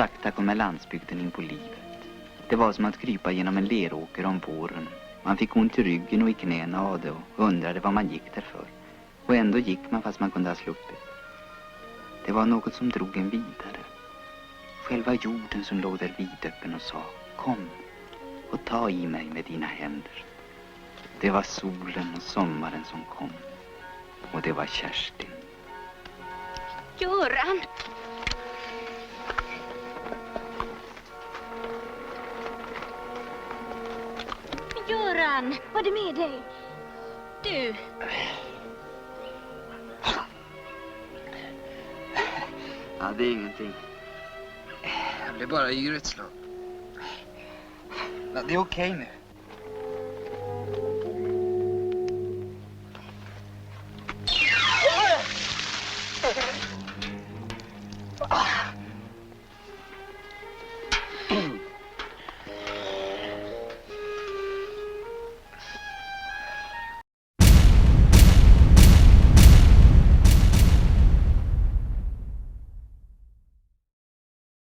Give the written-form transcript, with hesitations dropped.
sakta kommer landsbygden in på livet. Det var som att krypa genom en leråker om våren. Man fick ont i ryggen och i knäna av det och undrade vad man gick där för. Och ändå gick man fast man kunde ha sluppit. Det var något som drog en vidare. Själva jorden som låg där vidöppen och sa: kom och ta i mig med dina händer. Det var solen och sommaren som kom. Och det var Kerstin. Göran! Göran, vad är det med dig? Du... Ja, det är ingenting. Jag blev bara yr ett slag. Men det är okej nu.